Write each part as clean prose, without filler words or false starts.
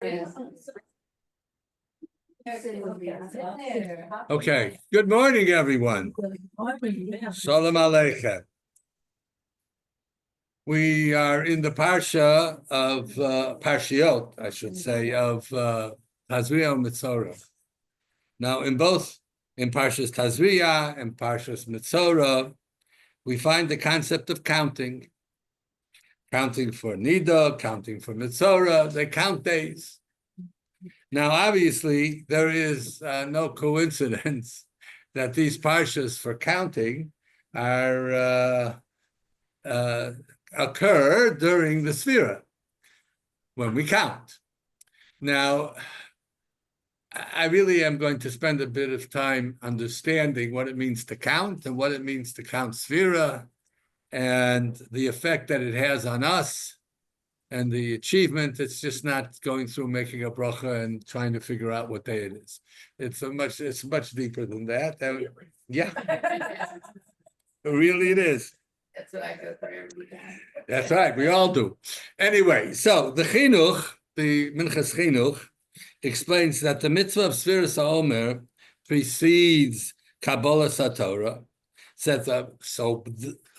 Okay, good morning, everyone. Shalom Aleichem. We are in the Parsha of Parshiot, I should say, of Tazria and Metzora. Now, in Parshas Tazria and Parshas Metzora, we find the concept of counting. Counting for Nida, counting for Metzora, they count days. Now, obviously, there is no coincidence that these parshas for counting are occur during the Sphira, when we count. Now, I really am going to spend a bit of time understanding what it means to count and what it means to count Sphira and the effect that it has on us and the achievement. It's just not going through making a bracha and trying to figure out what day it is. It's much deeper than that. Yeah, really it is. That's what I go for every time. That's right, we all do. Anyway, so the Chinuch, the Minchas Chinuch, explains that the mitzvah of Sfiras HaOmer precedes Kabbalah Satorah. Says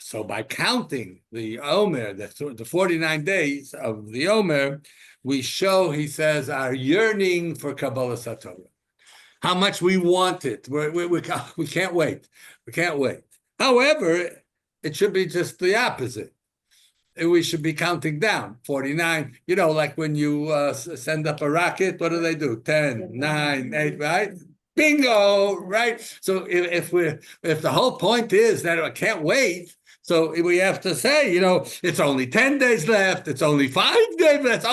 so by counting the Omer, the 49 days of the Omer, we show, he says, our yearning for Kabbalah Satorah. How much we want it. We can't wait. We can't wait. However, it should be just the opposite. We should be counting down. 49, like when you send up a rocket, what do? 10, 9, 8, right? Bingo, right? So if the whole point is that I can't wait, so we have to say, it's only 10 days left, it's only 5 days left.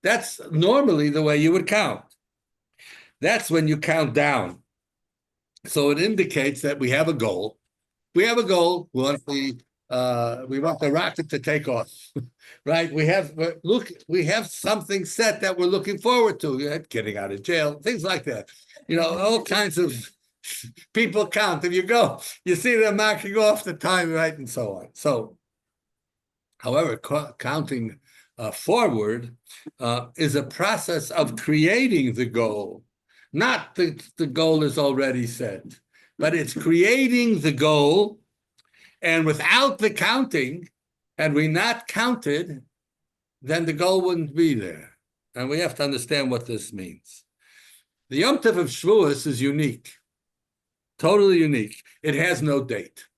That's normally the way you would count. That's when you count down. So it indicates that we have a goal. We have a goal. We want the rocket to take off, right? We have something set that we're looking forward to. Getting out of jail, things like that. All kinds of people count. If you see them marking off the time, right, and so on. So, however, counting forward is a process of creating the goal. Not the goal is already set, but it's creating the goal. And without the counting, had we not counted, then the goal wouldn't be there. And we have to understand what this means. The Yom Tov of Shavuos is unique, totally unique. It has no date.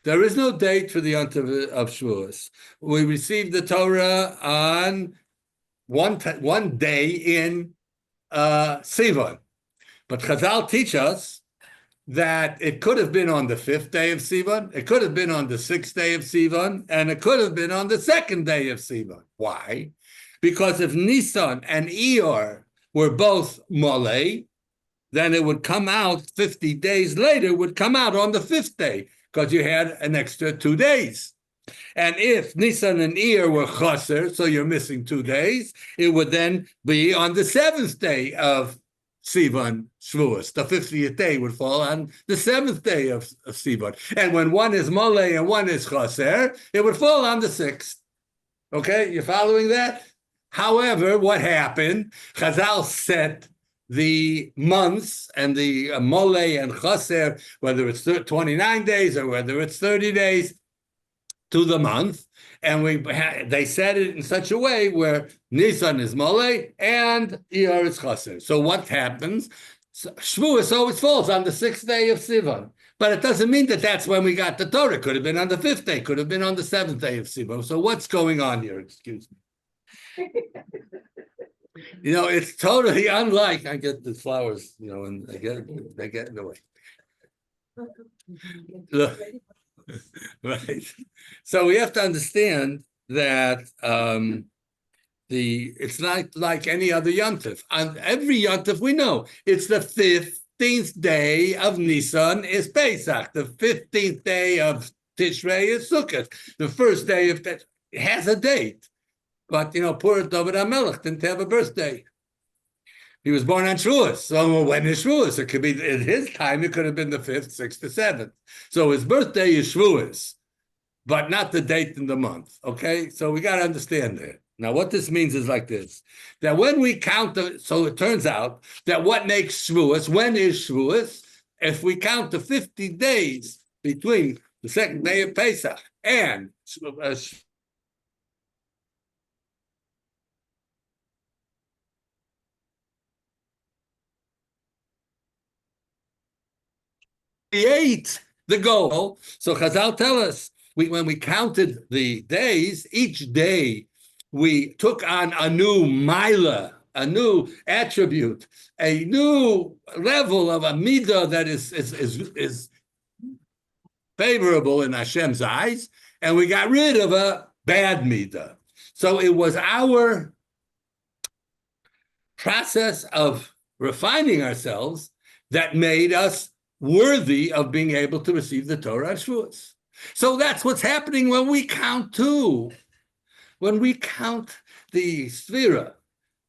There is no date for the Yom Tov of Shavuos. We received the Torah on one day in Sivan. But Chazal teach us that it could have been on the 5th day of Sivan, it could have been on the 6th day of Sivan, and it could have been on the 2nd day of Sivan. Why? Because if Nisan and Iyar were both Molei, then it would come out 50 days later, would come out on the 5th day, because you had an extra 2 days. And if Nisan and Iyar were Chaser, so you're missing 2 days, it would then be on the 7th day of Sivan Shavuos. The 50th day would fall on the 7th day of Sivan. And when one is Molei and one is Chaser, it would fall on the 6th. Okay, you following that? However, what happened? Chazal set the months and the Molei and Chaser, whether it's 29 days or whether it's 30 days, to the month, and they said it in such a way where Nisan is Molei and Iyar is Chaser. So what happens? Shavuos always falls on the 6th day of Sivan, but it doesn't mean that that's when we got the Torah. It could have been on the 5th day, could have been on the 7th day of Sivan. So what's going on here? Excuse me. It's totally unlike. I get the flowers, and they get in the way. Look. Right. So we have to understand that it's not like any other Yom Tov. On every Yom Tov, we know it's the 15th day of Nisan is Pesach. The 15th day of Tishrei is Sukkot. The first day of that has a date. But, poor David HaMelech didn't have a birthday. He was born on Shavuos. So when is Shavuos? It could be, in his time, it could have been the 5th, 6th, or 7th. So his birthday is Shavuos, but not the date in the month. Okay? So we got to understand that. Now, what this means is like this, that when we count so it turns out that what makes Shavuos, when is Shavuos? If we count the 50 days between the second day of Pesach and 8, the goal. So Chazal tell us, when we counted the days, each day we took on a new mila, a new attribute, a new level of a midah that is favorable in Hashem's eyes, and we got rid of a bad midah. So it was our process of refining ourselves that made us worthy of being able to receive the Torah on Shavuos. So that's what's happening when we count too. When we count the Sphira,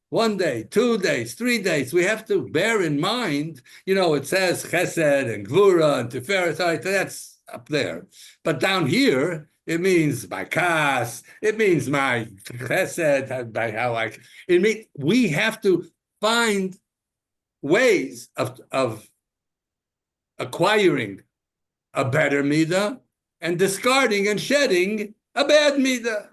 1 day, 2 days, 3 days, we have to bear in mind, it says Chesed and Gvura and Tiferet, that's up there. But down here, it means my kas, it means my Chesed, by how we have to find ways of acquiring a better midah and discarding and shedding a bad midah.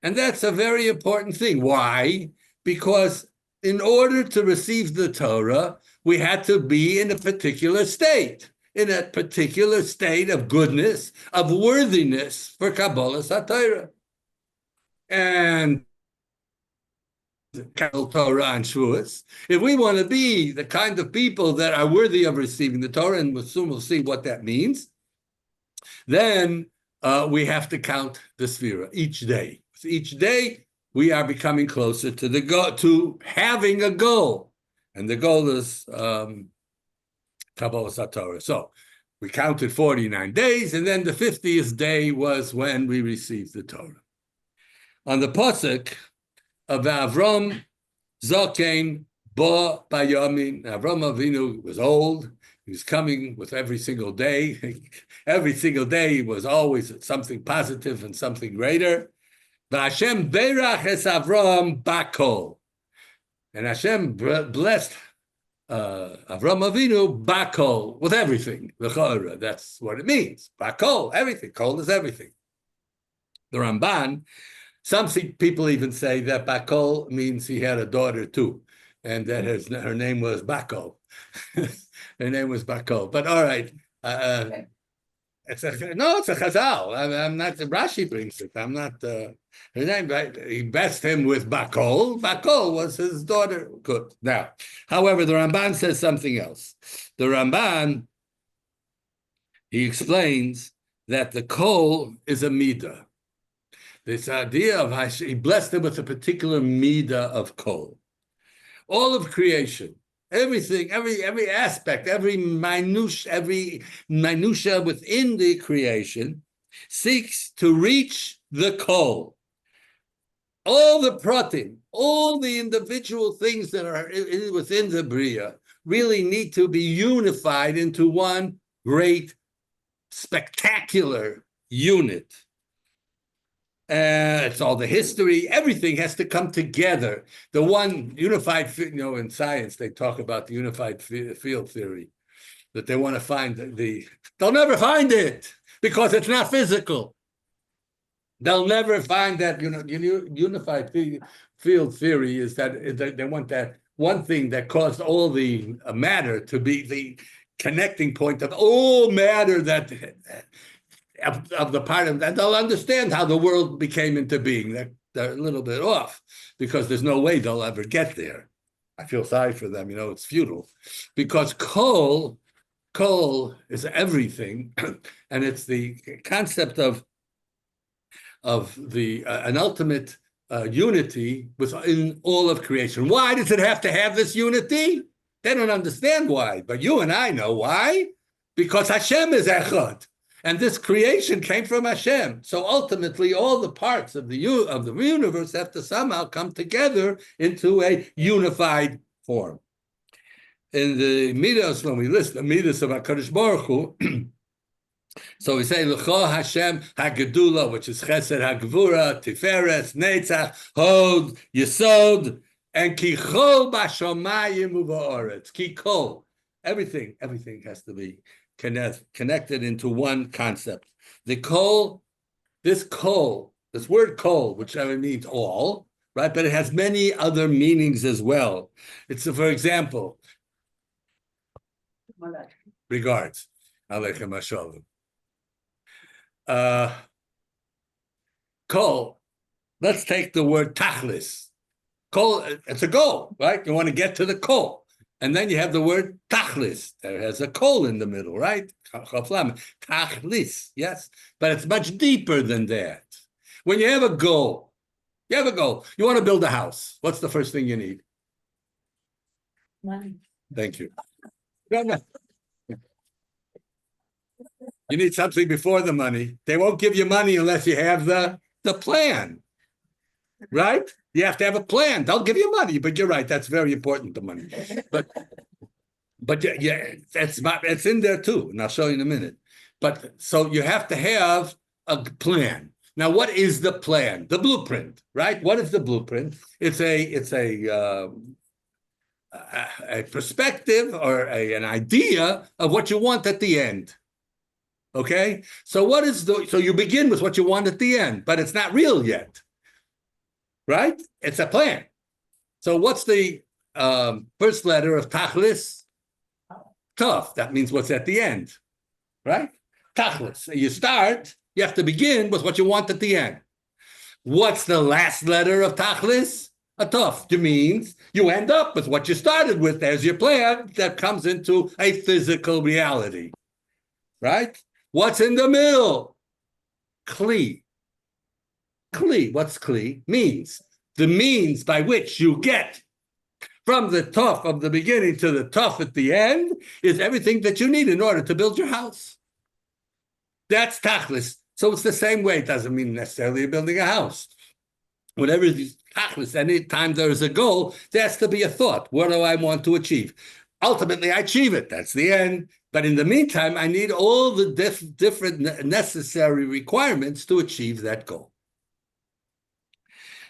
And that's a very important thing. Why? Because in order to receive the Torah, we had to be in a particular state of goodness, of worthiness for Kabbalas HaTorah. And Torah and Shavuos. If we want to be the kind of people that are worthy of receiving the Torah, and soon we'll see what that means, then we have to count the Sphira each day. So each day we are becoming closer to having a goal, and the goal is Kabbalas HaTorah. So we counted 49 days, and then the 50th day was when we received the Torah. On the pasuk of Avram Zokein Bo Bayamin. Avram Avinu was old. He was coming with every single day. Every single day was always something positive and something greater. Hashem berach es Avram bakol. And Hashem blessed Avram Avinu bakol, with everything. That's what it means. Bakol, everything. Kol is everything. The Ramban, some people even say that Bakol means he had a daughter too, and that her name was Bakol. Her name was Bakol. But all right, it's a Chazal. I'm not. Rashi brings it. I'm not. Her name. He blessed him with Bakol. Bakol was his daughter. Good. Now, however, the Ramban says something else. The Ramban, he explains that the kol is a midah. This idea of he blessed him with a particular midah of kol. All of creation, everything, every aspect, every minutia within the creation seeks to reach the kol. All the pratim, all the individual things that are within the bria really need to be unified into one great, spectacular unit. It's all the history. Everything has to come together. The one unified, in science, they talk about the unified field theory, that they want to find they'll never find it because it's not physical. They'll never find that, unified field theory is that they want that one thing that caused all the matter to be the connecting point of all matter of the part of that. They'll understand how the world became into being. They're a little bit off because there's no way they'll ever get there. I feel sorry for them. It's futile because kol is everything, and it's the concept of an ultimate unity within all of creation. Why does it have to have this unity? They don't understand why, but you and I know why. Because Hashem is echad. And this creation came from Hashem. So ultimately, all the parts of the universe have to somehow come together into a unified form. In the Midas, when we list the Midas of HaKadosh Baruch Hu, So we say L'cho Hashem Hagedula, which is Chesed Hagvura, Tiferes, Netzach, Hod, Yesod, and Kichol Bashomayim Uvaoretz. Kikol. Everything has to be connected into one concept. The kol, this word kol, which means all, right? But it has many other meanings as well. It's, for example, regards. Aleichem Hashalom. Kol, let's take the word tachlis. Kol, it's a goal, right? You want to get to the kol. And then you have the word tachlis. There has a kol in the middle, right? Tachlis, yes. But it's much deeper than that. When you have a goal, you want to build a house. What's the first thing you need? Money. Thank you. No. You need something before the money. They won't give you money unless you have the plan, right? You have to have a plan. They'll give you money, but you're right. That's very important, the money. But yeah, it's in there too, and I'll show you in a minute. But so you have to have a plan. Now, what is the plan? The blueprint, right? What is the blueprint? It's a perspective or an idea of what you want at the end. Okay, so so you begin with what you want at the end, but it's not real yet, right? It's a plan. So what's the first letter of tachlis? Tough. That means what's at the end, right? Tachlis. So you have to begin with what you want at the end. What's the last letter of tachlis? A tough. It means you end up with what you started with as your plan that comes into a physical reality, right? What's in the middle? Kli. Kli. What's kli? Means. The means by which you get from the tough of the beginning to the tough at the end is everything that you need in order to build your house. That's tachlis. So it's the same way. It doesn't mean necessarily you're building a house. Whatever is tachlis, anytime there is a goal, there has to be a thought. What do I want to achieve? Ultimately, I achieve it. That's the end. But in the meantime, I need all the different necessary requirements to achieve that goal.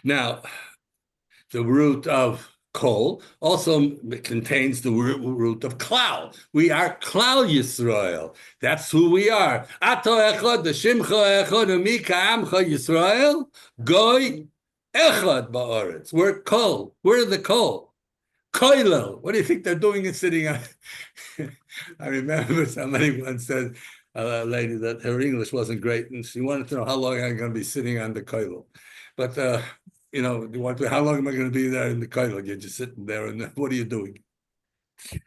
Now, the root of kol also contains the root of klal. We are klal Yisrael. That's who we are. Ato echad, the shimcha echad, umika amcha Yisrael, goy echad ba'aretz. We're kol. We're the kol. Koilel. What do you think they're doing and sitting on? I remember somebody once said, a lady, that her English wasn't great, and she wanted to know how long I'm going to be sitting on the koilel. But you want to, how long am I going to be there in the koilel? You're just sitting there, and what are you doing?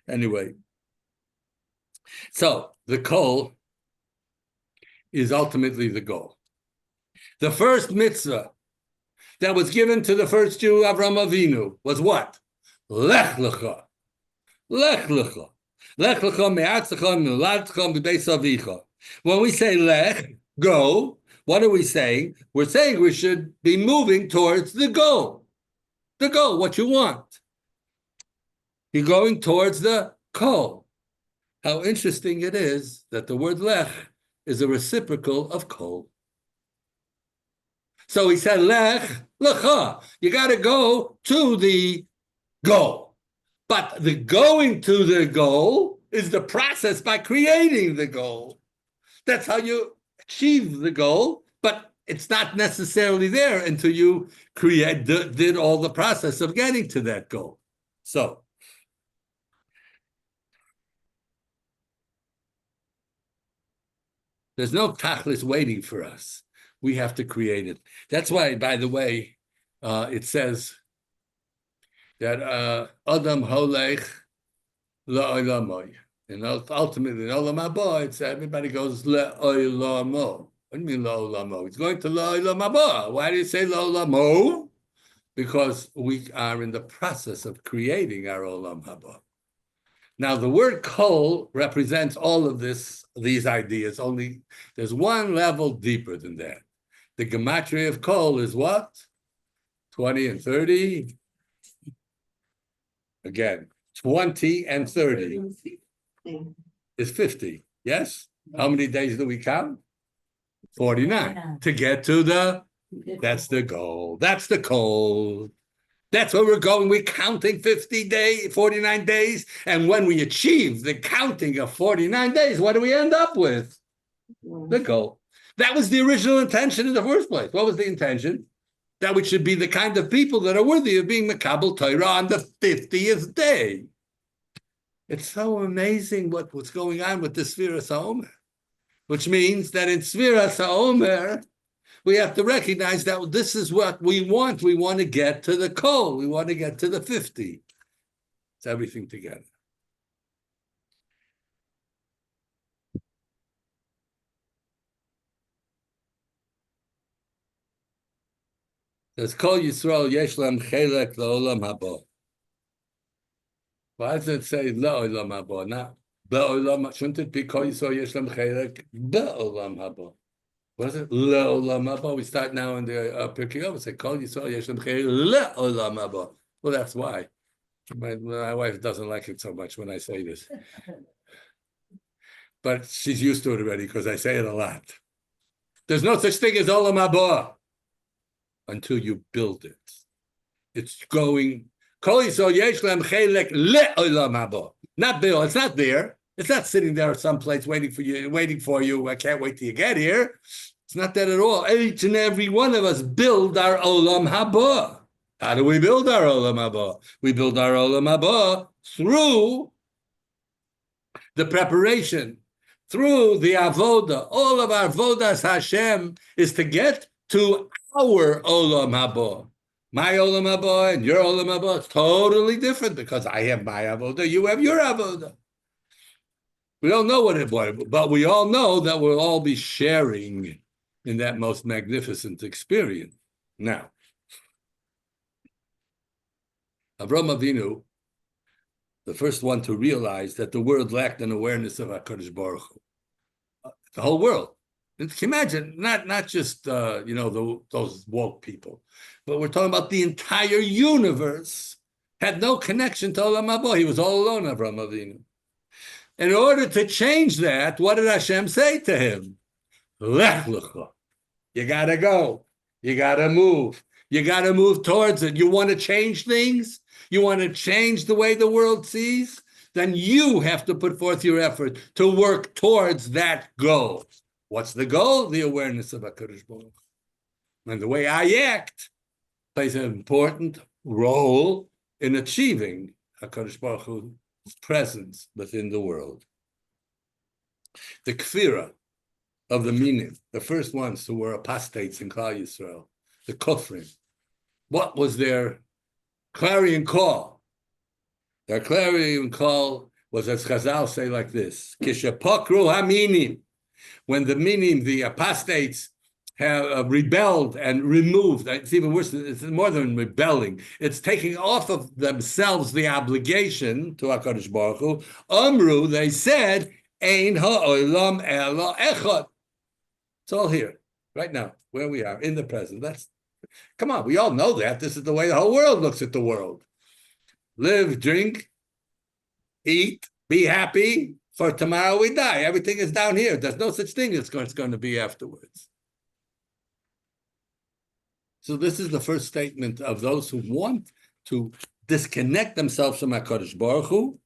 Anyway, so the kol is ultimately the goal. The first mitzvah that was given to the first Jew, Avraham Avinu, was what? Lech lecha. Lech lecha. Lech lecha me'atzecha me'uladcha b'beis avicha. When we say lech, go, what are we saying? We're saying we should be moving towards the goal. The goal, what you want. You're going towards the kol. How interesting it is that the word lech is a reciprocal of kol. So he said lech lecha. You got to go to the goal. But the going to the goal is the process by creating the goal. That's how you achieve the goal, but it's not necessarily there until you did all the process of getting to that goal. So there's no tachlis waiting for us. We have to create it. That's why, by the way, it says that Adam holech la'olamo. And ultimately, in Olam Haba, it's everybody goes la'olamo. What do you mean la'olamo? It's going to la'olam haba. Why do you say la'olamo? Because we are in the process of creating our Olam Haba. Now, the word kol represents all of these ideas, only there's one level deeper than that. The gematria of kol is what? 20 and 30. Again, 20 and 30 is 50. Yes? How many days do we count? 49. To get to that's the goal. That's the goal. That's where we're going. We're counting 49 days. And when we achieve the counting of 49 days, what do we end up with? The goal. That was the original intention in the first place. What was the intention? That we should be the kind of people that are worthy of being Mekabel Torah on the 50th day. It's so amazing what's going on with the Sfiras HaOmer, which means that in Sfiras HaOmer, we have to recognize that this is what we want. We want to get to the goal. We want to get to the 50. It's everything together. There's Kol Yisrael Yesh Lam Chelek Le'olam Haba. Why does it say Le'olam Haba? Not Be'olam. Shouldn't it be Kol Yisrael Yesh Lam Chelek Be'olam Haba? What is it? Le'olam haba. We start now in the Pirkei Avos. Say Kol Yisrael Yesh Lam Chelek Le'olam haba. Well, that's why. My wife doesn't like it so much when I say this, but she's used to it already because I say it a lot. There's no such thing as olam haba until you build it. It's going Kol Yisrael Yesh Lam Chelek Le'olam haba. Not Bill. It's not there. It's not sitting there someplace waiting for you. I can't wait till you get here. It's not that at all. Each and every one of us build our olam haba. How do we build our olam haba? We build our olam haba through the preparation, through the avoda. All of our avodas Hashem is to get to our olam haba. My olam haba and your olam haba is totally different because I have my avoda, you have your avoda. We don't know what it was, but we all know that we'll all be sharing in that most magnificent experience. Now, Avraham Avinu, the first one to realize that the world lacked an awareness of HaKadosh Baruch Hu. The whole world. And can you imagine, not just those woke people, but we're talking about the entire universe had no connection to Olam Haba. He was all alone, Avraham Avinu. In order to change that, what did Hashem say to him? Lech lecha. You gotta go. You gotta move. You gotta move towards it. You want to change things? You want to change the way the world sees? Then you have to put forth your effort to work towards that goal. What's the goal? The awareness of HaKadosh Baruch Hu. And the way I act plays an important role in achieving HaKadosh Baruch Hu presence within the world. The kfira of the minim, the first ones who were apostates in Klal Yisrael, the kofrim, what was their clarion call? Their clarion call was, as Chazal say, like this: Kishapokru haminim, when the minim, the apostates, have rebelled and removed. It's even worse. It's more than rebelling. It's taking off of themselves the obligation to HaKadosh Baruch Hu. Amru, they said, Ein ha'olam ela echad. It's all here, right now, where we are, in the present. Come on, we all know that. This is the way the whole world looks at the world. Live, drink, eat, be happy. For tomorrow we die. Everything is down here. There's no such thing as it's going to be afterwards. So this is the first statement of those who want to disconnect themselves from HaKadosh Baruch Hu,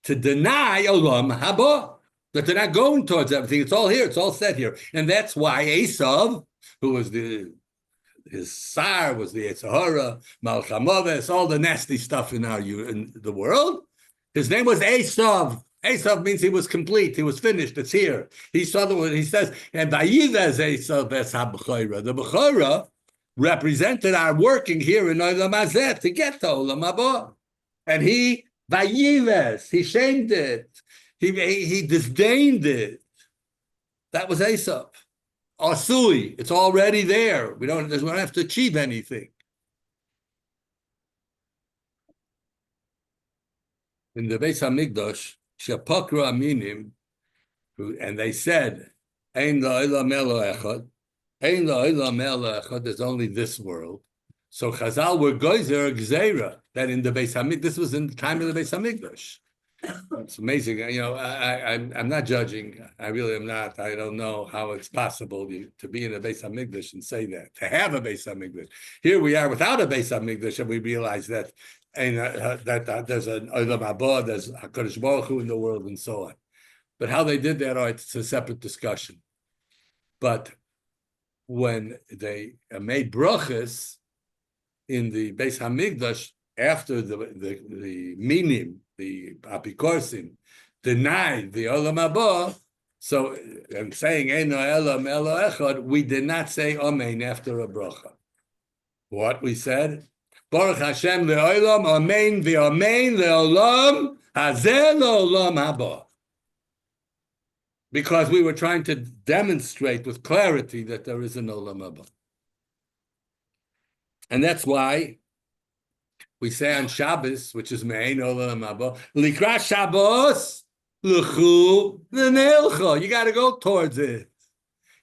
to deny Olam Haba, that they're not going towards everything. It's all here. It's all set here. And that's why Esav, who was his Sar, was the Yetzirah, Malchamaves, all the nasty stuff in the world, his name was Esav. Esav means he was complete. He was finished. It's here. He saw he says, and Vayives Esav es ha-b'chora. The b'chora represented our working here in Olam Hazeh to get to Olam Haba. And he, Vayives, he shamed it. He disdained it. That was Esav. Asui, it's already there. We don't have to achieve anything. In the Beis HaMikdash, Shapakra Aminim, and they said, Ein la'olam ela echad, Ein la'olam ela echad, there's only this world. So Chazal were goyzer gzeira, that in the Beis HaMikdash, this was in the time of the Beis HaMikdash. It's amazing. I'm not judging. I really am not. I don't know how it's possible to be in a Beis Hamikdash and say that, to have a Beis Hamikdash. Here we are without a Beis Hamikdash, and we realize that there's an Olam Haba, there's HaKadosh Baruch Hu in the world, and so on. But how they did that, it's a separate discussion. But when they made brachas in the Beis Hamikdash after the minim, the apikorsim, denied the Olam Haba, so and saying Eino Elam Elo Echad, we did not say Amen after a bracha. What we said? Baruch Hashem le'olam, Amen v'Amen le'olam, hazeh le'olam haba. Because we were trying to demonstrate with clarity that there is an Olam Haba. And that's why we say on Shabbos, which is Me'ein Olam Haba, Likra Shabbos, L'chu V'neilcha. You got to go towards it.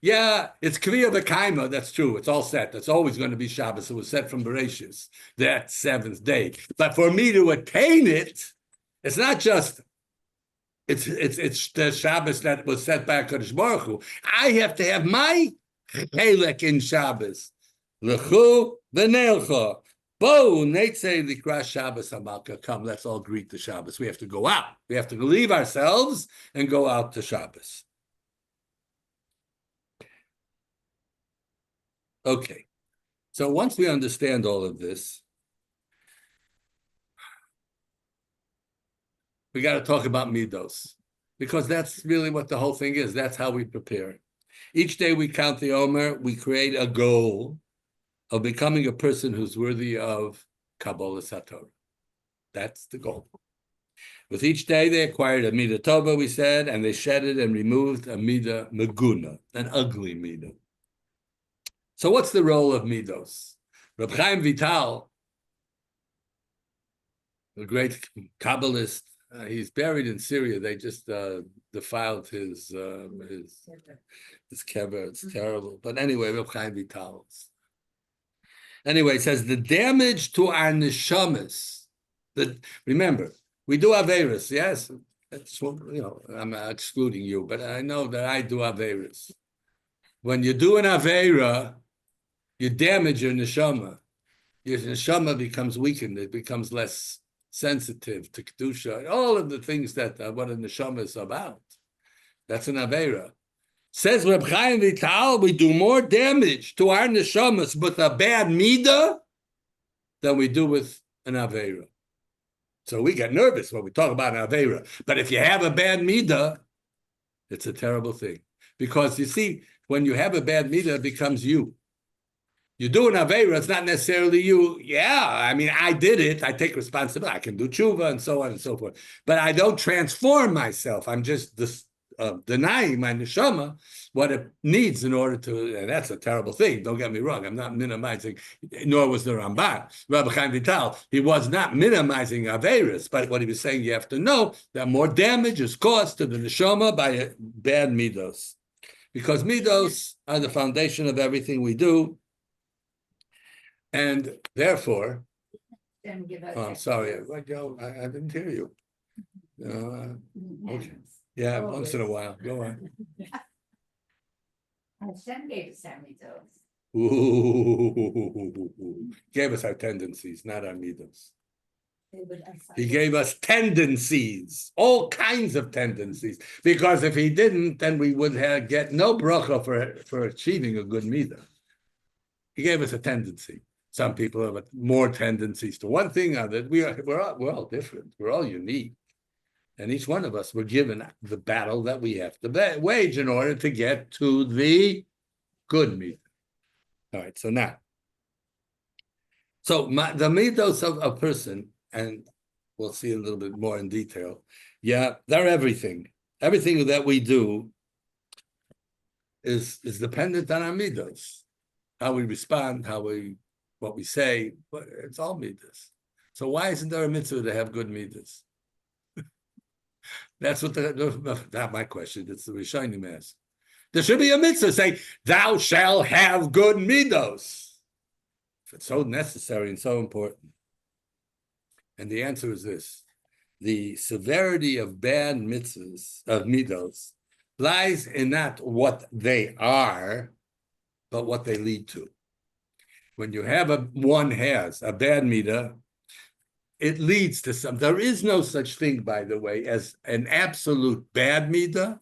Yeah, it's Kriya B'Kaima, that's true. It's all set. That's always going to be Shabbos. It was set from Bereshis, that seventh day. But for me to attain it, it's not just it's the Shabbos that was set by HaKadosh Baruch Hu. I have to have my Halek in Shabbos. L'chu v'neilcha. Bo neitze likra Shabbos hamalka. Come, let's all greet the Shabbos. We have to go out. We have to leave ourselves and go out to Shabbos. Okay. So once we understand all of this, we got to talk about midos, because that's really what the whole thing is. That's how we prepare. Each day we count the Omer, we create a goal of becoming a person who's worthy of Kabbalah Satorah. That's the goal. With each day they acquired a Midah Tova, we said, and they shedded and removed a Midah Meguna, an ugly Midah. So what's the role of Midos? Reb Chaim Vital, the great Kabbalist, he's buried in Syria. They just defiled his kever. It's terrible. But anyway, Reb Chaim Vital. Anyway, it says the damage to our neshamas. Remember, we do averis, yes. It's, I'm not excluding you, but I know that I do averis. When you do an avera, you damage your neshama. Your neshama becomes weakened. It becomes less sensitive to kedusha. All of the things that what a neshama is about. That's an avera. Says Reb Chaim Vital, we do more damage to our neshamas with a bad midah than we do with an avera. So we get nervous when we talk about an avera. But if you have a bad midah, it's a terrible thing. Because you see, when you have a bad midah, it becomes you. You do an avera, it's not necessarily you. Yeah, I mean, I did it. I take responsibility. I can do tshuva and so on and so forth. But I don't transform myself. I'm just denying my neshama what it needs in order to, and that's a terrible thing. Don't get me wrong. I'm not minimizing, nor was the Ramban. Rabbi Chaim Vital, he was not minimizing averas, but what he was saying, you have to know that more damage is caused to the neshama by bad midos. Because midos are the foundation of everything we do. And therefore, I'm sorry, I didn't hear you. Okay. Yeah, once in a while. Go on. Hashem gave us midos. Ooh, gave us our tendencies, not our midos. He gave us tendencies, all kinds of tendencies. Because if he didn't, then we would get no bracha for achieving a good midah. He gave us a tendency. Some people have more tendencies to one thing or other. We're all different. We're all unique. And each one of us, we're given the battle that we have to wage in order to get to the good midah. All right, so now. So the midos of a person, and we'll see a little bit more in detail, yeah, they're everything. Everything that we do is dependent on our midos. How we respond, what we say, but it's all midas. So why isn't there a mitzvah to have good midas? That's what not my question. It's the Rishonim ask. There should be a mitzvah saying, "Thou shalt have good midos." If it's so necessary and so important, and the answer is this: the severity of bad mitzvahs, of midos, lies in not what they are, but what they lead to. When you have one has a bad midah, it leads to some. There is no such thing, by the way, as an absolute bad midah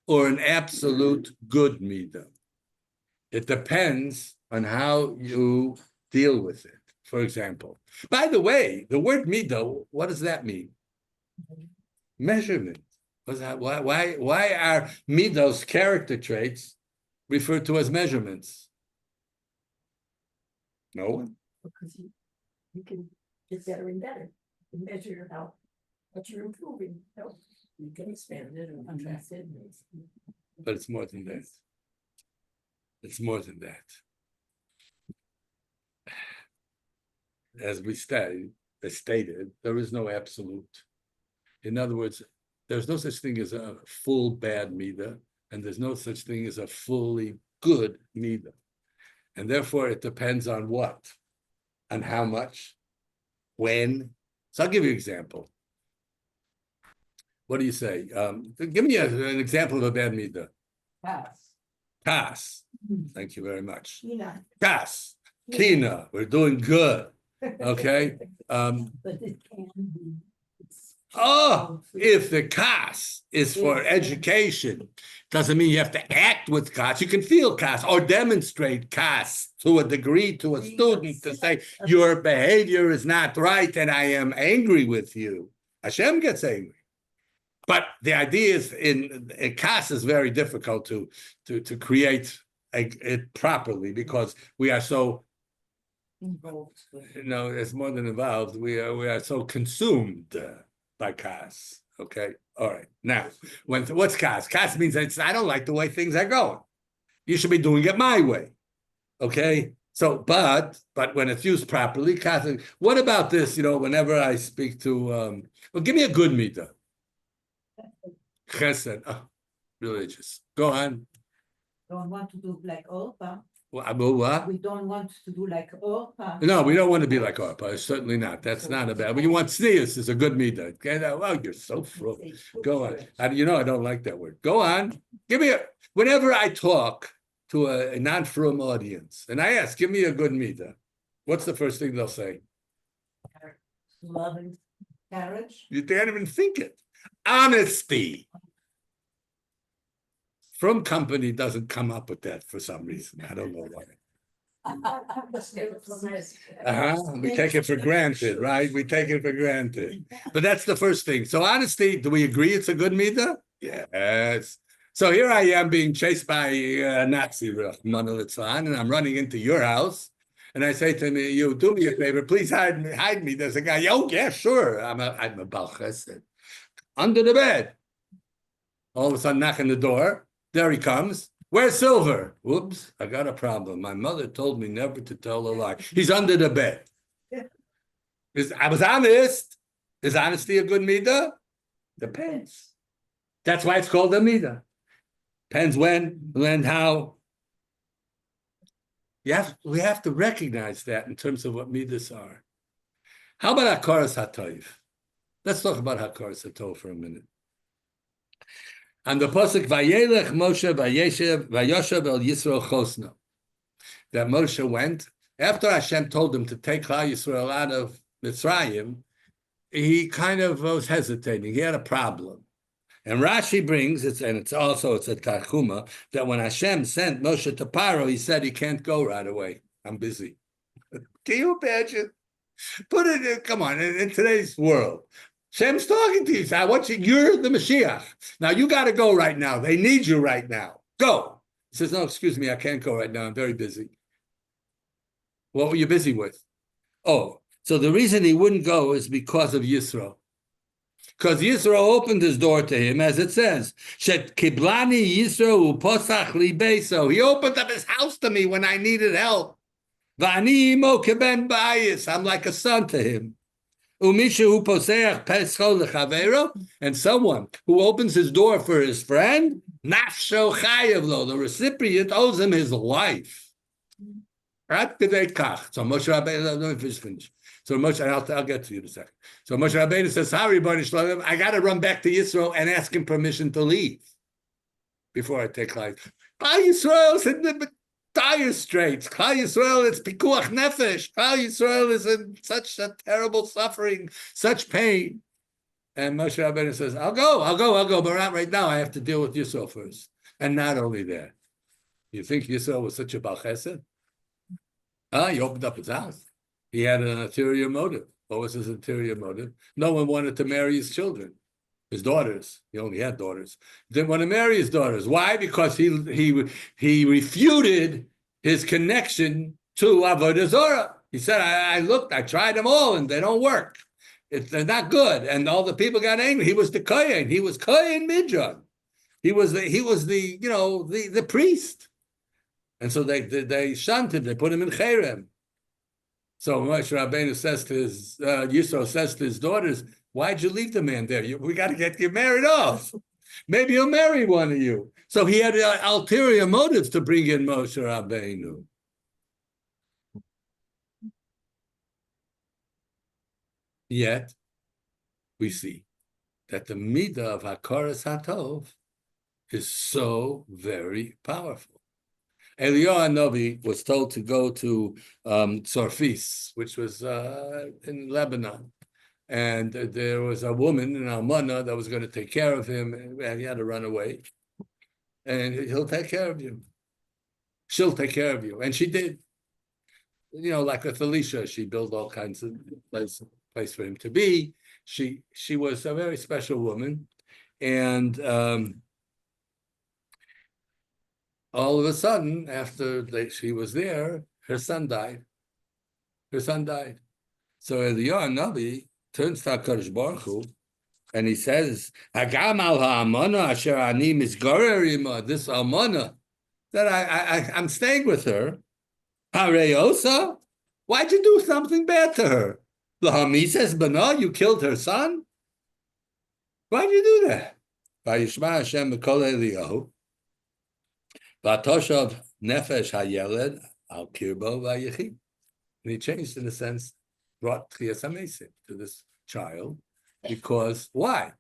or an absolute good midah. It depends on how you deal with it. For example, by the way, the word midah, what does that mean? Measurement. What's that? Why are midos character traits referred to as measurements? No one. Because you can get better and better. You can measure how what you're improving. You can expand it and contract it. But it's more than that. It's more than that. As we stated, there is no absolute. In other words, there's no such thing as a full bad midah, and there's no such thing as a fully good midah. And therefore, it depends on what, on how much, when. So I'll give you an example. What do you say? Give me an example of a bad midah. Pass. Thank you very much. Pass. Kina. We're doing good. Okay. But it can be. If the kas is for education, doesn't mean you have to act with kas. You can feel kas or demonstrate kas to a degree to a student to say your behavior is not right and I am angry with you. Hashem gets angry. But the idea is in kas is very difficult to create it properly because we are so Involved. no, it's more than involved. We are so consumed by kas. Okay, all right. Now, what's kas? Kas means I don't like the way things are going. You should be doing it my way. Okay. So, but when it's used properly, kas. What about this? Whenever I speak to, well, give me a good midah. Chesed. Oh, religious. Go on. Don't want to do like Orpa. What? We don't want to do like Orpa. No, we don't want to be like Orpa. Certainly not. That's not a bad. But you want sneers is a good midah. Okay? Well, you're so frugal. Go on. I don't like that word. Go on. Give me whenever I talk to a non-frum audience and I ask, give me a good midah. What's the first thing they'll say? Love and courage. You can't even think it. Honesty. Frum company doesn't come up with that for some reason. I don't know why. We take it for granted, right? We take it for granted. But that's the first thing. So honesty, do we agree it's a good midah? Yes. So here I am being chased by a Nazi, and I'm running into your house. And I say to me, you do me a favor, please hide me. There's a guy, oh yeah, sure. I'm a Baal Chesed. Under the bed. All of a sudden, knock on the door. There he comes. Where's Silver? Whoops, I got a problem. My mother told me never to tell a lie. He's under the bed. I was honest. Is honesty a good midah? Depends. That's why it's called a midah. Depends when, how. We have to recognize that in terms of what midas are. How about hakaras hatov? Let's talk about hakaras hatov for a minute. And the pasuk Vayelech Moshe Vayoshev El Yisrael Chosno. That Moshe went after Hashem told him to take Klal Yisrael out of Mitzrayim. He kind of was hesitating. He had a problem. And Rashi brings it's a Tarchuma that when Hashem sent Moshe to Paro, he said he can't go right away. I'm busy. Can you imagine? Put it in, come on, in today's world. Hashem's talking to you. So you're the Mashiach. Now you got to go right now. They need you right now. Go. He says, no, excuse me, I can't go right now. I'm very busy. What were you busy with? Oh, so the reason he wouldn't go is because of Yisro. Because Yisro opened his door to him, as it says, Shet Kiblani Yisro Uposach Libeso. He opened up his house to me when I needed help. Vani imo keben ba'ayis. I'm like a son to him. Umishu Poseach Pescho Lechavero. And someone who opens his door for his friend, Nafsho Chayev Lo. The recipient owes him his life. Right? So Moshe Rabbeinu, let me finish. So Moshe, I'll get to you in a second. So Moshe Rabbeinu says, sorry, Bani Shalom, I got to run back to Yisrael and ask him permission to leave before I take life. Klal Yisrael's in the dire straits. Klal Yisrael, it's pikuach nefesh. Klal Yisrael is in such a terrible suffering, such pain. And Moshe Rabbeinu says, I'll go, but not right now. I have to deal with Yisrael first. And not only that, you think Yisrael was such a Baal Chesed? He opened up his house. He had an ulterior motive. What was his ulterior motive? No one wanted to marry his children, his daughters. He only had daughters. Didn't want to marry his daughters. Why? Because he refuted his connection to Avodah Zorah. He said, I tried them all, and they don't work. They're not good. And all the people got angry. He was the Kohen. He was Kohen Midjan. He was the priest. And so they shunned him. They put him in Cherem. So Moshe Rabbeinu says to his Yisro says to his daughters, "Why'd you leave the man there? We got to get you married off. Maybe he'll marry one of you." So he had ulterior motives to bring in Moshe Rabbeinu. Yet we see that the midah of Hakaras Hatov is so very powerful. Eliyahu Hanavi was told to go to Sarfis, which was in Lebanon. And there was a woman in Almana that was going to take care of him, and he had to run away. And he'll take care of you. She'll take care of you. And she did. Like with Elisha, she built all kinds of place for him to be. She was a very special woman. And all of a sudden, after she was there, her son died. So Eliyahu Navi turns to HaKadosh Baruch Hu, and he says, "Hagam al ha'amana asher ani misgarer ima." This almana that I'm staying with her. Hareyosa, why'd you do something bad to her? Lahami says, "Bana, you killed her son. Why'd you do that?" Vayishma Hashem b'kol Eliyahu. Vatoshav nefesh hayeled al kirbo vayichid. And he changed, in a sense, brought Tchias HaMesim to this child. Because, why?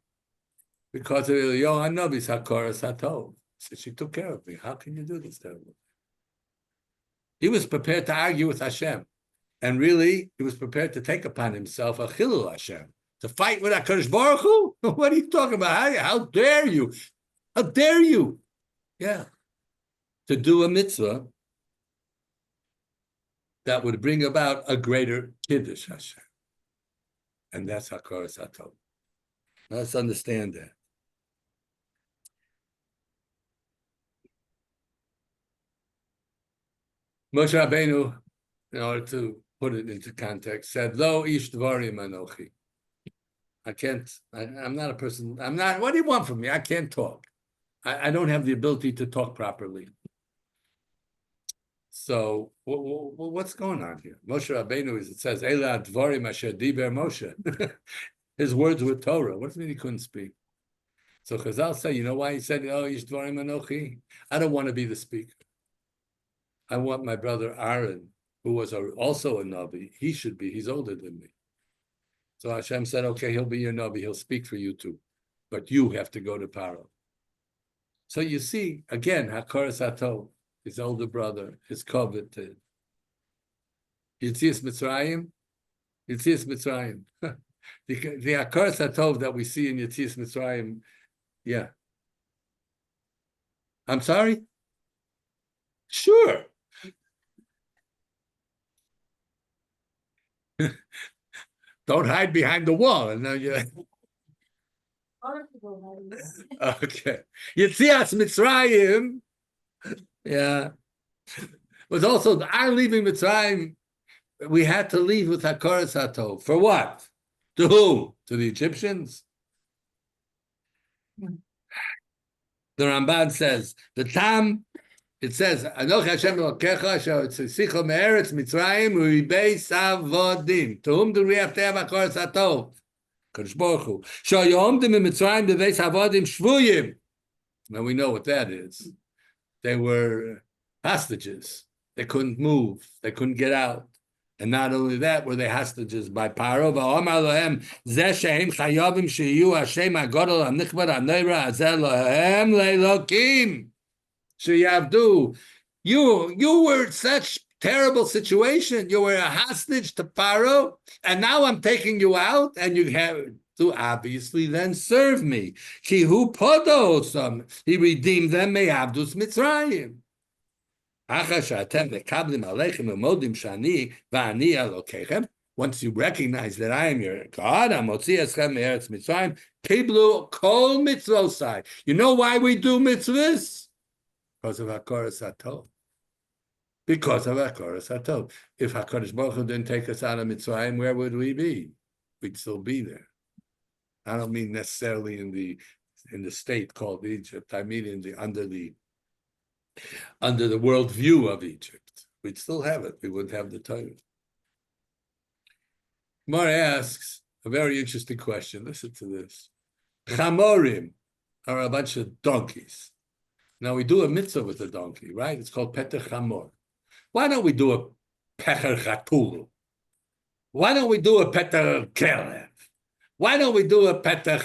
Because of Eliyahu Hanavi's Hakaras Hatov. So she took care of me. How can you do this terrible? He was prepared to argue with Hashem. And really, he was prepared to take upon himself a chilul Hashem. To fight with HaKadosh Baruch Hu? What are you talking about? How dare you? How dare you? Yeah. To do a mitzvah that would bring about a greater Kiddush Hashem. And that's Hakaras Hatov. Let's understand that. Moshe Rabbeinu, in order to put it into context, said, "Lo ish dvarim anochi." I'm not a person, what do you want from me? I can't talk. I don't have the ability to talk properly. So what's going on here? Moshe Rabbeinu, it says, "Ela dvarim asher diber Moshe." His words were Torah. What does it mean he couldn't speak? So Chazal say, you know why he said, "Oh, ish dvarim anochi"? I don't want to be the speaker. I want my brother Aaron, who was also a Navi. He's older than me. So Hashem said, okay, he'll be your Navi. He'll speak for you too. But you have to go to Paro. So you see, again, Hakaras Hatov, his older brother, is coveted. Yetzias Mitzrayim. The Hakaras Hatov that we see in Yetzias Mitzrayim, yeah. I'm sorry? Sure. Don't hide behind the wall. And now you. Okay. Yetzias Mitzrayim. Yeah. Was also our leaving Mitzrayim. We had to leave with Hakaras Hatov. For what? To who? To the Egyptians? The Ramban says, the Tam, it says, Anochi Hashem Elokecha asher tzisicha me'eretz Mitzrayim u'ibei savodim. To whom do we have to have Hakaras Hatov? Kadosh Baruch Hu. Shoyomdim in Mitzrayim b'bei savodim shvuyim. Now we know what that is. They were hostages. They couldn't move. They couldn't get out. And not only that, were they hostages by Paro. V'omar lohem zeh shehem chayavim sheyu Hashem hagadol hanichbar hanoira hazeh lohem leilokim sheyavdu. You were in such terrible situation. You were a hostage to Paro, and now I'm taking you out, and you have to obviously then serve me. Ki hu podosam. He redeemed them me'avdus Mitzrayim. Once you recognize that I am your God, you know why we do mitzvahs? Because of Hakoras Hatov. Because of Hakoras Hatov. If HaKadosh Baruch Hu didn't take us out of Mitzrayim, where would we be? We'd still be there. I don't mean necessarily in the state called Egypt. I mean under the worldview of Egypt. We'd still have it. We wouldn't have the Torah. Gemara asks a very interesting question. Listen to this. Chamorim are a bunch of donkeys. Now we do a mitzvah with a donkey, right? It's called Peter Chamor. Why don't we do a Pecher Chatul? Why don't we do a Peter Kelev? Why don't we do a Peter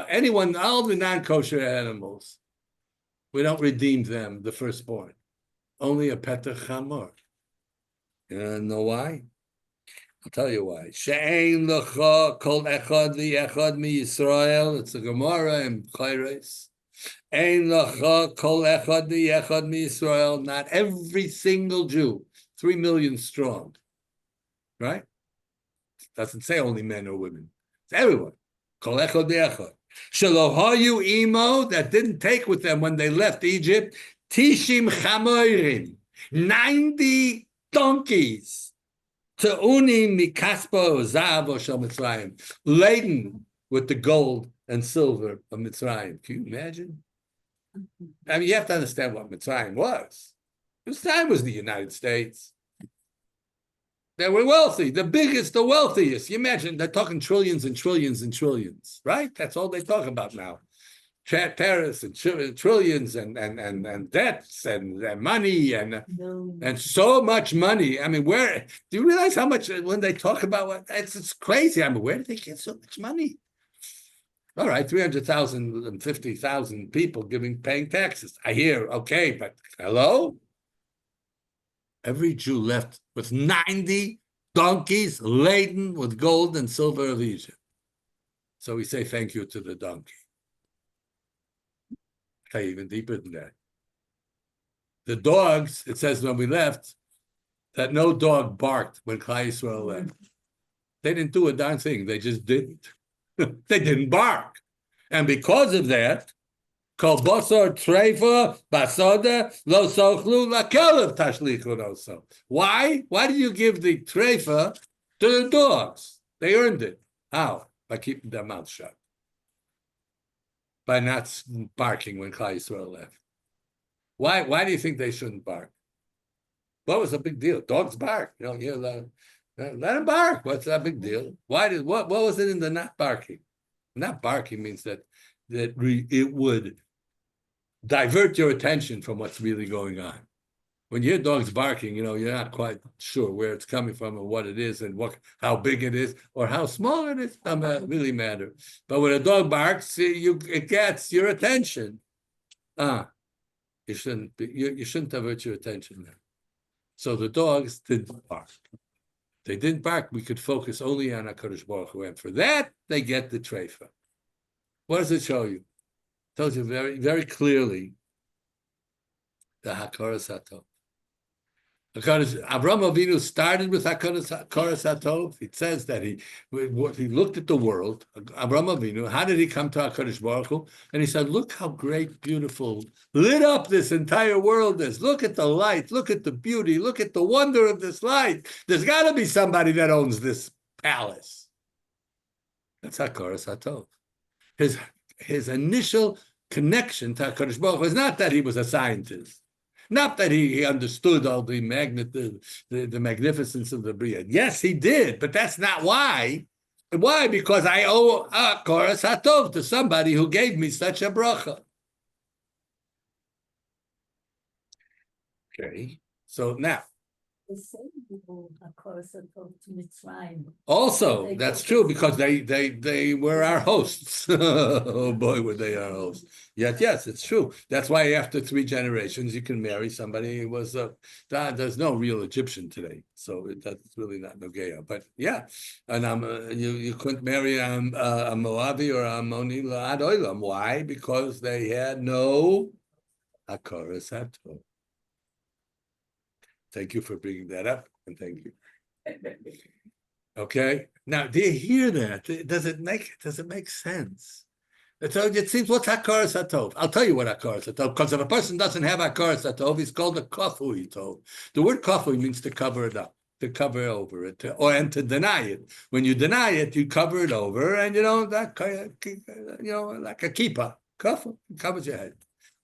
anyone, all the non-kosher animals? We don't redeem them, the firstborn. Only a Petach Chamor. You know why? I'll tell you why. She'ein lecha kol echad v'echad mi Yisrael. It's a Gemara in Chayres. Ein lecha kol echad v'echad mi Yisrael. Not every single Jew, 3 million strong. Right? Doesn't say only men or women. It's everyone. Kol echad v'echad. Shalohayu imo, that didn't take with them when they left Egypt, Tishim Chamoirim, 90 donkeys, Te'unim mikaspo zavo shel Mitzrayim, laden with the gold and silver of Mitzrayim. Can you imagine? I mean, you have to understand what Mitzrayim was. Mitzrayim was the United States. They were wealthy, the biggest, the wealthiest. You imagine, they're talking trillions and trillions and trillions, right? That's all they talk about now. Tariffs and trillions and debts and money and so much money. I mean, where do you realize how much when they talk about what it's crazy? I mean, where did they get so much money? All right, 300,000 and 50,000 people paying taxes. I hear, okay, but hello? Every Jew left with 90 donkeys laden with gold and silver of Egypt. So we say thank you to the donkey. Okay, even deeper than that. The dogs, it says when we left, that no dog barked when Klal Yisrael left. They didn't do a darn thing. They just didn't. They didn't bark. And because of that, Kol basar treifa basada lo sochlu lakelev tashlichun also. Why? Why do you give the treifa to the dogs? They earned it. How? By keeping their mouths shut. By not barking when Klal Yisrael left. Why do you think they shouldn't bark? What was the big deal? Dogs bark. You know, let them bark. What's that big deal? What was it in the not barking? Not barking means that it would divert your attention from what's really going on. When you hear dogs barking, you know, you're not quite sure where it's coming from and what it is and how big it is or how small it is. Doesn't really matter. But when a dog barks, it gets your attention. You shouldn't divert your attention there. So the dogs didn't bark. They didn't bark. We could focus only on HaKadosh Baruch Hu. And for that, they get the treifa. What does it show you? It tells you very, very clearly the Hakoras Hatov. Avraham Avinu started with Hakoras Hatov. It says that he looked at the world. Avraham Avinu, how did he come to HaKadosh Baruch Hu? And he said, look how great, beautiful, lit up this entire world is. Look at the light. Look at the beauty. Look at the wonder of this light. There's got to be somebody that owns this palace. That's Hakoras Hatov. His initial connection to HaKadosh Baruch Hu is not that he was a scientist. Not that he understood all the magnificence of the Bria. Yes, he did, but that's not why. Why? Because I owe Hakoras Hatov to somebody who gave me such a bracha. Okay, so now, The same people, of course, are to Mitzrayim. Also, They that's focus- true because they were our hosts. Oh boy, were they our hosts. Yet, yes, it's true. That's why after 3 generations, you can marry somebody who was there's no real Egyptian today, so that's really not Nogea. But yeah, and you couldn't marry a Moabi or a Ammoni La'ad Olam. Why? Because they had no Hakaras Hatov. Thank you for bringing that up, and thank you. Okay. Now, do you hear that? Does it make sense? It seems what's hakaras hatov? I'll tell you what hakaras hatov. Because if a person doesn't have hakaras hatov, he's called a kafui tov. The word kafui means to cover it up, to cover over it, and to deny it. When you deny it, you cover it over, and like a kippah. Kafui covers your head.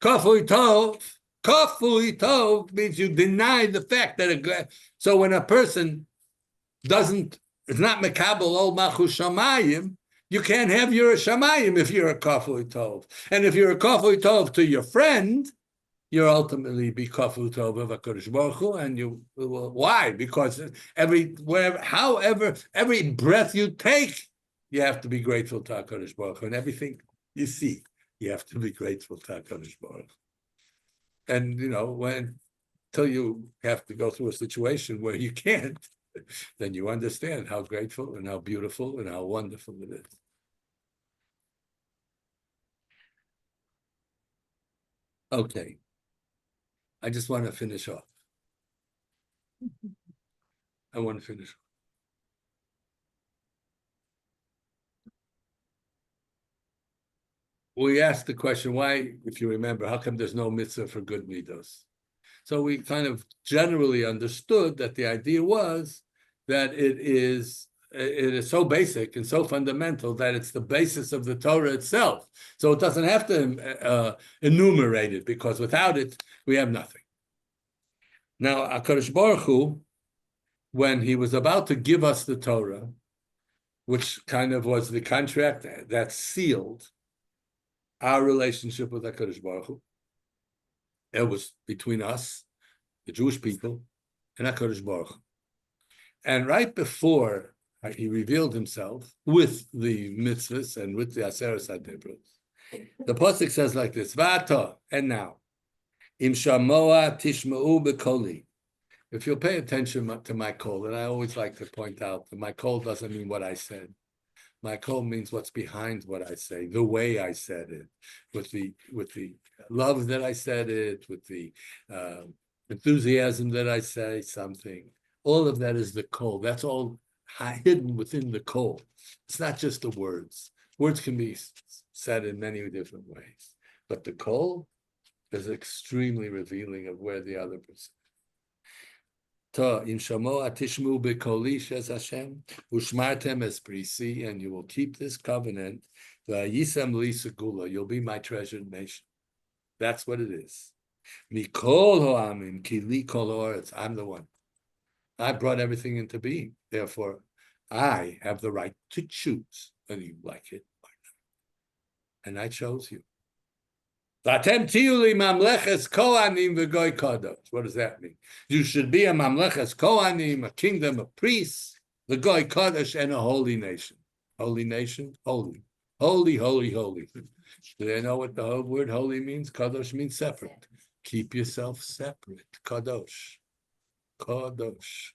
Kafui tov. Kafui tov means you deny the fact that so when a person it's not mekabel ol malchus shamayim, you can't have your shamayim if you're a kafui tov. And if you're a kafui tov to your friend, you'll ultimately be kafui tov of HaKadosh Baruch Hu, and why? Because every breath you take, you have to be grateful to HaKadosh Baruch Hu, and everything you see, you have to be grateful to HaKadosh Baruch Hu. And until you have to go through a situation where you can't, then you understand how grateful and how beautiful and how wonderful it is. Okay. I just want to finish off. I want to finish. We asked the question, why, if you remember, how come there's no mitzvah for good midos? So we kind of generally understood that the idea was that it is so basic and so fundamental that it's the basis of the Torah itself. So it doesn't have to enumerate it, because without it, we have nothing. Now, HaKadosh Baruch Hu, when he was about to give us the Torah, which kind of was the contract that sealed our relationship with HaKadosh Baruch Hu, it was between us, the Jewish people, and HaKadosh Baruch Hu. And right before he revealed himself with the mitzvahs and with the Aseres HaDibros, the pasuk says like this: V'ata, and now, im shamoa tishma'u b'koli. If you'll pay attention to my call, and I always like to point out that my call doesn't mean what I said. My call means what's behind what I say, the way I said it, with the love that I said it, with the enthusiasm that I say something. All of that is the call. That's all hidden within the call. It's not just the words. Words can be said in many different ways, but the call is extremely revealing of where the other person. In Shamoa Tishmu Bekoli, says Hashem, Ushmartem Esprisi, and you will keep this covenant. Yisam Li Segula, you'll be my treasured nation. That's what it is. Mikol Ho'amim, Kili Kol Ha'aretz, I'm the one. I brought everything into being. Therefore, I have the right to choose whether you like it or not. And I chose you. What does that mean? You should be a mamleches kohanim, a kingdom of priests, the goy kodesh, and a holy nation. Holy nation, holy, holy, holy, holy. Do they know what the word holy means? Kadosh means separate. Keep yourself separate. Kadosh, kadosh.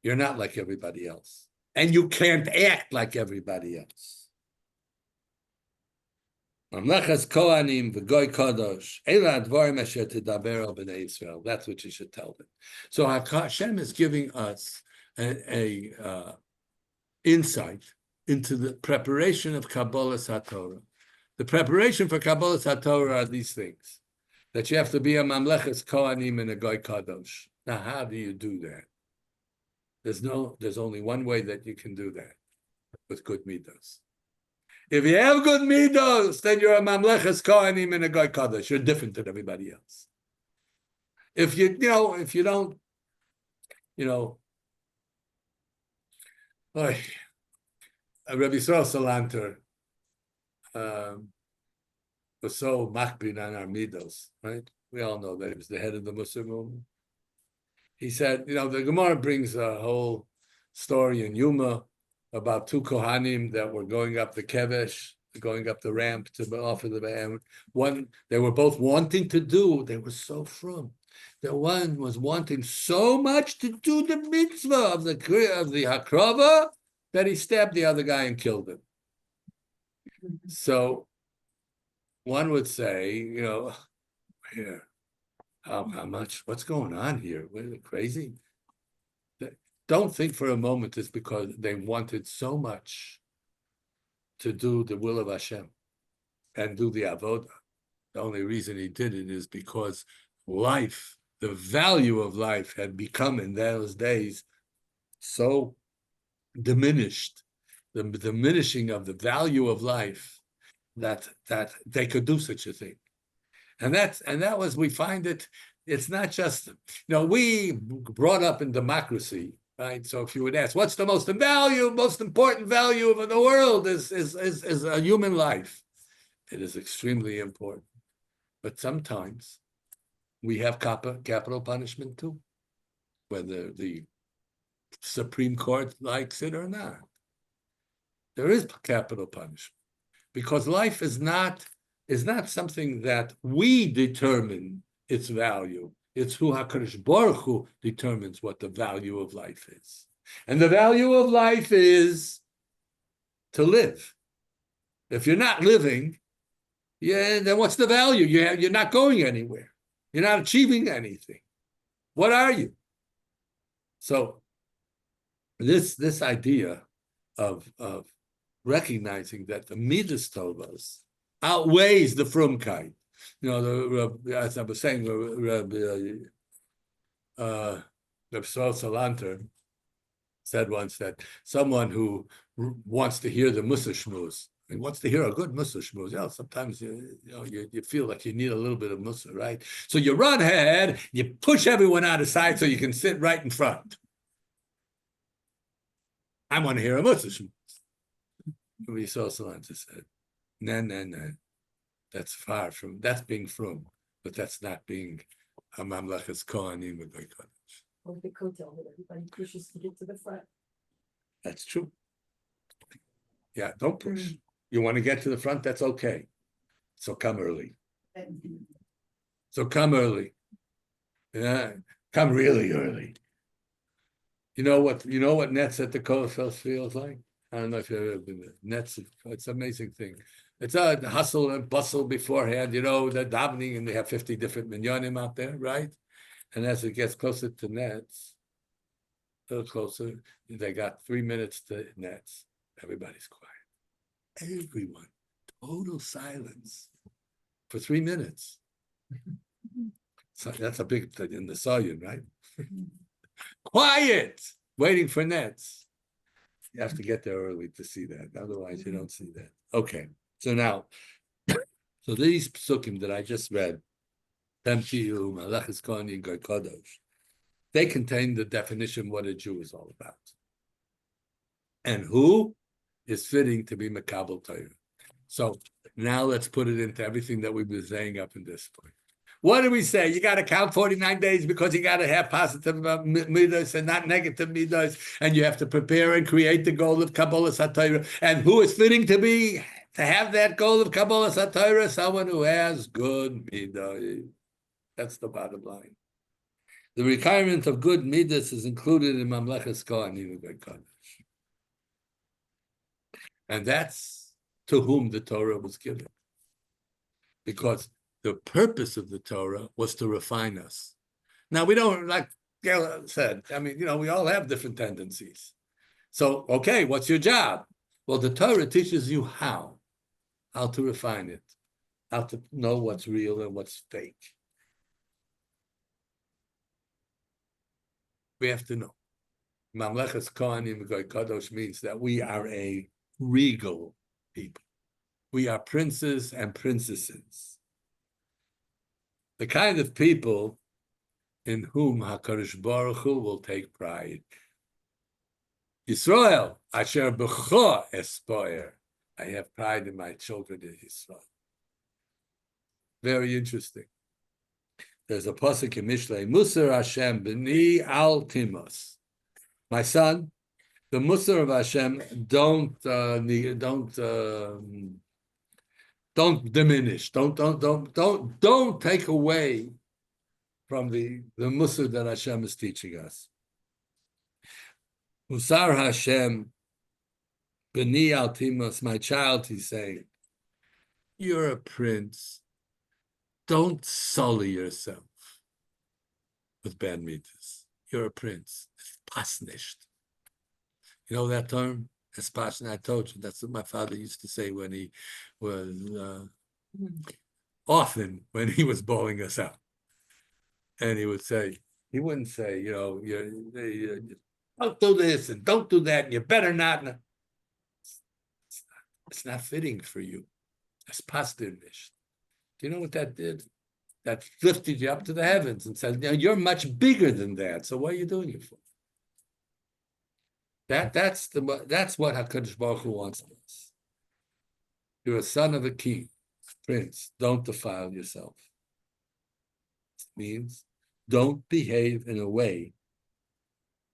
You're not like everybody else, and you can't act like everybody else. Mamlechas Kohanim v'goy kadosh ela advarim asher tedaber al bnei Yisrael. That's what you should tell them. So Hashem is giving us a insight into the preparation of Kabbalas HaTorah. The preparation for Kabbalas HaTorah are these things: that you have to be a Mamlechas Kohanim and a goy kadosh. Now, how do you do that? There's only one way that you can do that, with good midos. If you have good midos, then you're a mamleches kohanim and a goy kadosh. You're different than everybody else. If you don't, Rabbi Yisrael Salanter was so makbid on our midos, right? We all know that he was the head of the Muslim movement. He said, the Gemara brings a whole story in Yuma about two Kohanim that were going up the Kevesh, going up the ramp to offer the ram. One, they were both wanting to do, they were so frum. The one was wanting so much to do the mitzvah of the Hakrava that he stabbed the other guy and killed him. So one would say, here, how much, what's going on here? We're crazy. Don't think for a moment it's because they wanted so much to do the will of Hashem and do the avodah. The only reason he did it is because life, the value of life had become in those days so diminished, the diminishing of the value of life, that they could do such a thing. And that was, we find it's not just, we brought up in democracy, right? So if you would ask, what's the most important value of the world is a human life. It is extremely important. But sometimes we have capital punishment too, whether the Supreme Court likes it or not. There is capital punishment because life is not something that we determine its value. It's who HaKadosh Baruch Hu determines what the value of life is. And the value of life is to live. If you're not living, then what's the value? You're not going anywhere. You're not achieving anything. What are you? So this idea of recognizing that the Midas Tovas outweighs the Frumkeit. As I was saying, Reb Salanter said once that someone who wants to hear the Mussar Shmuz, and wants to hear a good Mussar Shmuz, sometimes you feel like you need a little bit of Mussar, right? So you run ahead, you push everyone out of sight so you can sit right in front. I want to hear a Mussar Shmuz. Rabbi Salanter said, no. That's far from, that's being frum, but that's not being a mamlechas kohanim with kodesh. Or the kotel that everybody pushes to get to the front. That's true. Yeah, don't push. You want to get to the front, that's okay. So come early. Yeah, come really early. You know what nets at the Kohlfeld feels like? I don't know if you've ever been there. Nets, it's an amazing thing. It's a hustle and bustle beforehand, they're davening and they have 50 different minyanim out there, right? And as it gets closer to nets, a little closer, they got 3 minutes to nets. Everybody's quiet. Everyone, total silence for 3 minutes. So that's a big thing in the Sayan, right? Quiet, waiting for nets. You have to get there early to see that. Otherwise, you don't see that. Okay. So now, these psukim that I just read, they contain the definition of what a Jew is all about. And who is fitting to be Makabel Torah. So now let's put it into everything that we've been saying up in this point. What do we say? You got to count 49 days because you got to have positive midas and not negative midas, and you have to prepare and create the goal of Kabbalah Satira. And who is fitting to have that goal of Kabbalah Satira? Someone who has good midas. That's the bottom line. The requirement of good midas is included in Mamlechas Kohanim Kodesh, and that's to whom the Torah was given, because the purpose of the Torah was to refine us. Now, we don't, like Gail said, we all have different tendencies. So, okay, what's your job? Well, the Torah teaches you how to refine it, how to know what's real and what's fake. We have to know. Mamlechas Kohanim Kadosh means that we are a regal people. We are princes and princesses. The kind of people in whom HaKadosh Baruch Hu will take pride. Yisrael, asher b'cho espoir. I have pride in my children in Yisrael. Very interesting. there's a pasuk in Mishlei, Musar Hashem b'ni al timos. My son, the Musar of Hashem don't diminish. Don't take away from the Musar that Hashem is teaching us. Musar Hashem b'ni al timos, my child, he's saying, you're a prince. Don't sully yourself with bad meters. You're a prince. It's pasnished. You know that term? It's pasnished. I told you that's what my father used to say when he was often when he was bawling us out. And he would say, he wouldn't say, you know, don't do this and don't do that, and you better not. It's not fitting for you. It's pasnished. Do you know what that did? That lifted you up to the heavens and said, "Now you're much bigger than that. So what are you doing it for?" That's what HaKadosh Baruch Hu wants of us. You're a son of a king, prince. Don't defile yourself. It means don't behave in a way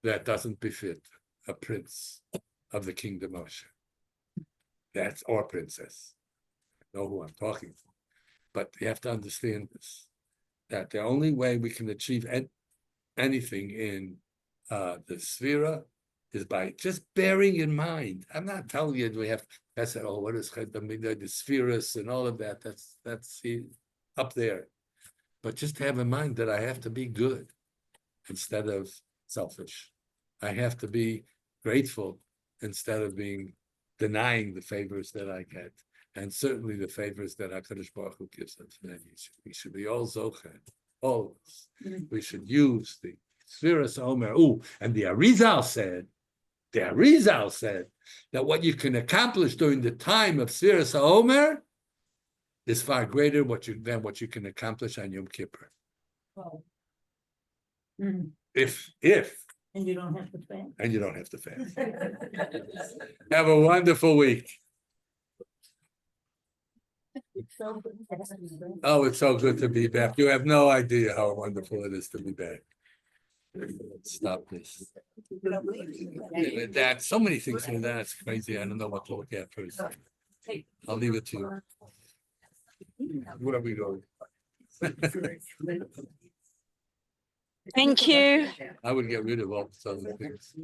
that doesn't befit a prince of the kingdom of Hashem. That's our princess. I know who I'm talking to. But you have to understand this, that the only way we can achieve anything in the Sphira is by just bearing in mind. I'm not telling you we have, that's it, what is the Spheras and all of that, that's up there. But just have in mind that I have to be good instead of selfish. I have to be grateful instead of denying the favors that I get. And certainly the favors that HaKadosh Baruch Hu gives us. We should be all zocher, always. We should use the Sfiras Omer. And the Arizal said that what you can accomplish during the time of Sfiras Omer is far greater than what you can accomplish on Yom Kippur. Wow. If And you don't have to fast. and you don't have to fast. Have a wonderful week. Oh, it's so good to be back. You have no idea how wonderful it is to be back. Stop this. That so many things in that, it's crazy. I don't know what to look at first. I'll leave it to you. Where are we going? Thank you. I would get rid of all these other things.